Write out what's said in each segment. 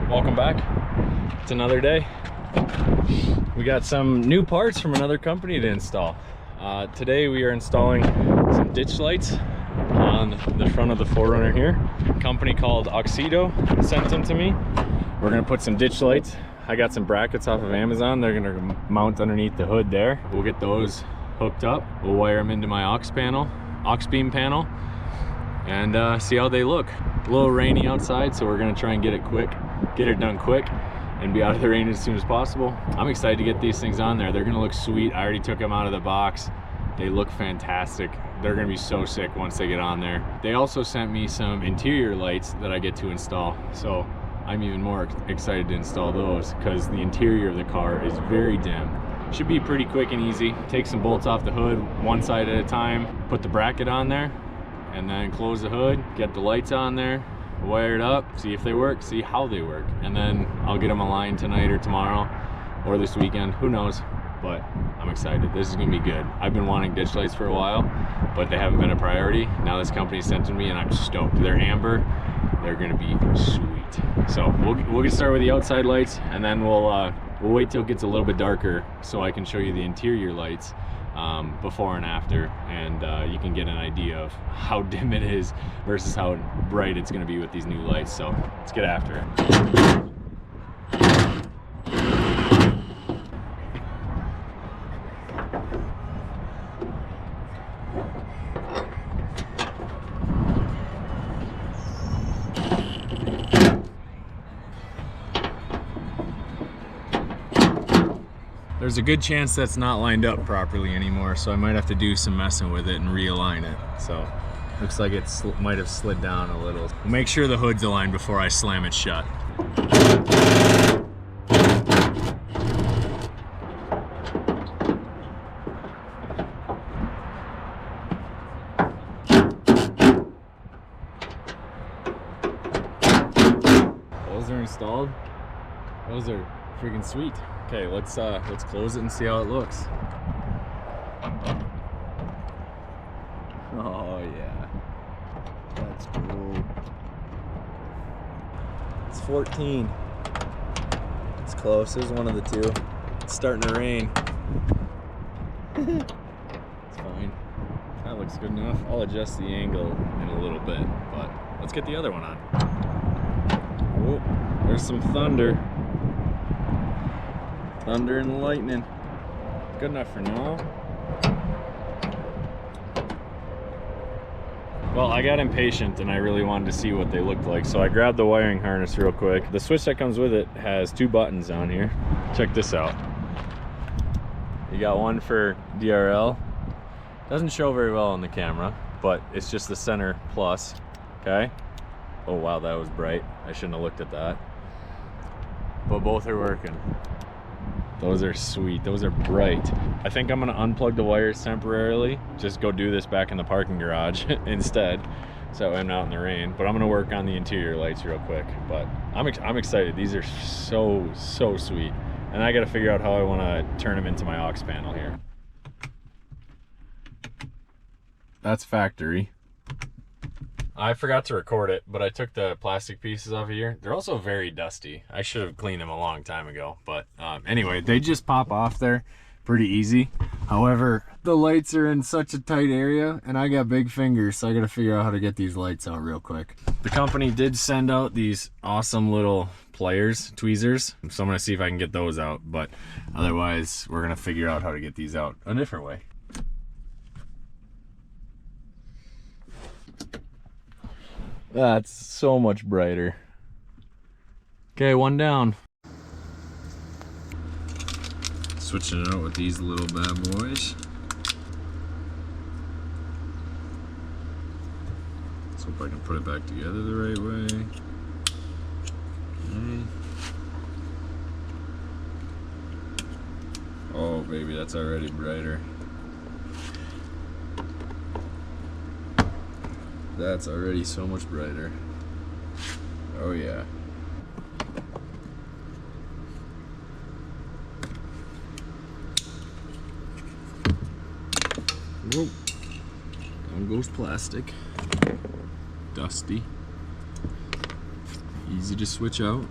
welcome back. It's another day. We got some new parts from another company to install. Today we are installing some ditch lights on the front of the 4Runner here. A company called Auxito sent them to me. We're gonna put some ditch lights. I got some brackets off of Amazon. They're gonna mount underneath the hood there. We'll get those hooked up. We'll wire them into my aux beam panel, and see how they look. A little rainy outside, so we're gonna try and get it done quick and be out of the rain as soon as possible. I'm excited to get these things on there. They're gonna look sweet. I already took them out of the box. They look fantastic. They're gonna be so sick once they get on there. They also sent me some interior lights that I get to install, so I'm even more excited to install those because the interior of the car is very dim. Should be pretty quick and easy. Take some bolts off the hood one side at a time, put the bracket on there, and then close the hood, get the lights on there, wire it up, see if they work, see how they work, and then I'll get them aligned tonight or tomorrow or this weekend, who knows. But I'm excited. This is gonna be good. I've been wanting ditch lights for a while, but they haven't been a priority. Now this company sent them to me and I'm stoked. They're amber, they're gonna be sweet. So we'll get started with the outside lights, and then we'll wait till it gets a little bit darker so I can show you the interior lights before and after, and you can get an idea of how dim it is versus how bright it's gonna be with these new lights. So let's get after it. There's a good chance that's not lined up properly anymore, so I might have to do some messing with it and realign it. So looks like it might have slid down a little. We'll make sure the hood's aligned before I slam it shut. Those are installed. Those are freaking sweet. Okay, let's close it and see how it looks. Oh yeah, that's cool. It's 14. It's close. There's one of the two. It's starting to rain. It's fine. That looks good enough. I'll adjust the angle in a little bit, but let's get the other one on. Oh, there's some thunder. Thunder and lightning. Good enough for now. Well, I got impatient and I really wanted to see what they looked like, so I grabbed the wiring harness real quick. The switch that comes with it has two buttons on here. Check this out. You got one for DRL. Doesn't show very well on the camera, but it's just the center plus, okay? Oh wow, that was bright. I shouldn't have looked at that. But both are working. Those are sweet. Those are bright. I think I'm gonna unplug the wires temporarily. Just go do this back in the parking garage instead, so I'm not in the rain. But I'm gonna work on the interior lights real quick. But I'm excited. These are so sweet. And I gotta figure out how I wanna turn them into my aux panel here. That's factory. I forgot to record it, but I took the plastic pieces off of here. They're also very dusty. I should have cleaned them a long time ago, but anyway, they just pop off there pretty easy. However, the lights are in such a tight area and I got big fingers, so I gotta figure out how to get these lights out real quick. The company did send out these awesome little pliers, tweezers, so I'm gonna see if I can get those out, but otherwise we're gonna figure out how to get these out a different way. That's so much brighter. Okay, one down. Switching it out with these little bad boys. Let's hope I can put it back together the right way. Okay. Oh baby, that's already brighter. That's already so much brighter. Oh yeah. Whoa. Down goes plastic. Dusty. Easy to switch out.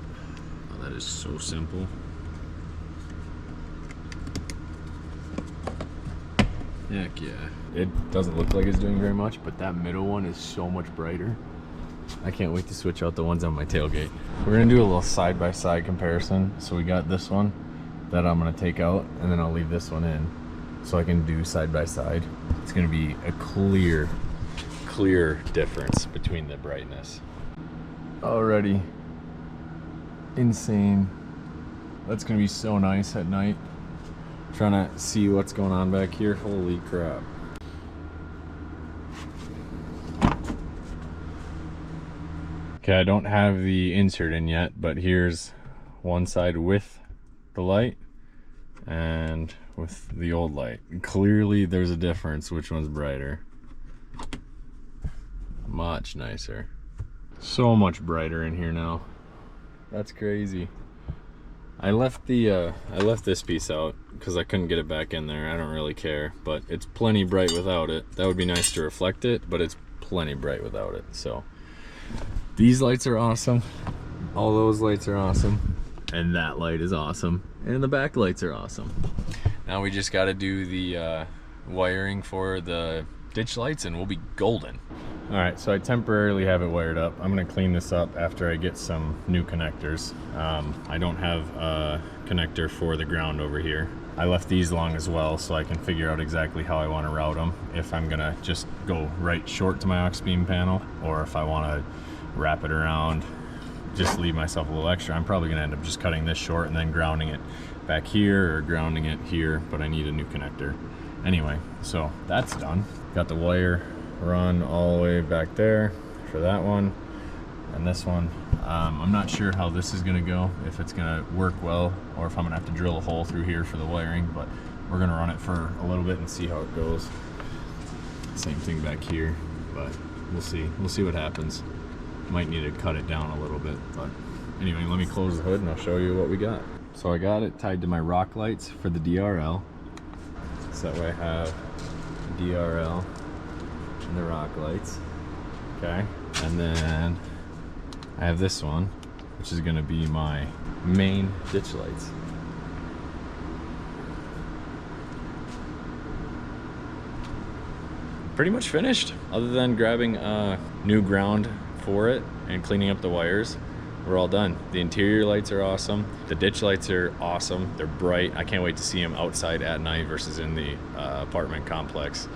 That is so simple. Heck yeah. It doesn't look like it's doing very much, but that middle one is so much brighter. I can't wait to switch out the ones on my tailgate. We're gonna do a little side-by-side comparison. So we got this one that I'm gonna take out, and then I'll leave this one in so I can do side-by-side. It's gonna be a clear difference between the brightness. Already insane. That's gonna be so nice at night. Trying to see what's going on back here. Holy crap. Okay, I don't have the insert in yet, but here's one side with the light and with the old light. Clearly there's a difference which one's brighter. Much nicer. So much brighter in here now. That's crazy. I left this piece out because I couldn't get it back in there. I don't really care, but it's plenty bright without it. That would be nice to reflect it, but it's plenty bright without it. So these lights are awesome. All those lights are awesome. And that light is awesome. And the back lights are awesome. Now we just got to do the wiring for the ditch lights and we'll be golden. All right, so I temporarily have it wired up. I'm gonna clean this up after I get some new connectors. I don't have a connector for the ground over here. I left these long as well so I can figure out exactly how I want to route them. If I'm gonna just go right short to my aux beam panel, or if I want to wrap it around, just leave myself a little extra. I'm probably gonna end up just cutting this short and then grounding it back here or grounding it here, but I need a new connector. Anyway, so that's done. Got the wire run all the way back there for that one, and this one. I'm not sure how this is gonna go, if it's gonna work well or if I'm gonna have to drill a hole through here for the wiring, but we're gonna run it for a little bit and see how it goes. Same thing back here, but we'll see what happens. Might need to cut it down a little bit, but anyway, let me close the hood and I'll show you what we got. So I got it tied to my rock lights for the DRL, so that way I have DRL and the rock lights. Okay, and then I have this one, which is gonna be my main ditch lights. Pretty much finished, other than grabbing a new ground for it and cleaning up the wires. We're all done. The interior lights are awesome. The ditch lights are awesome. They're bright. I can't wait to see them outside at night versus in the apartment complex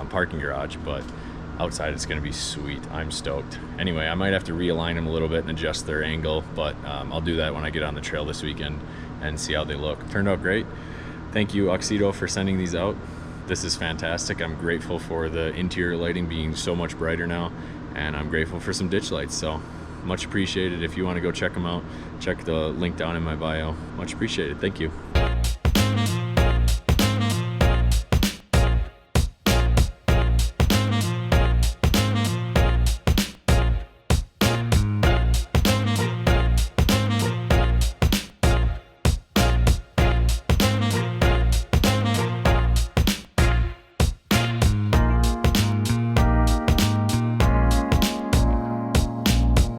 parking garage, but outside it's gonna be sweet. I'm stoked. Anyway, I might have to realign them a little bit and adjust their angle, but I'll do that when I get on the trail this weekend and see how they look. Turned out great. Thank you, Auxito, for sending these out. This is fantastic. I'm grateful for the interior lighting being so much brighter now, and I'm grateful for some ditch lights, so much appreciated. If you want to go check them out, check the link down in my bio. Much appreciated. Thank you.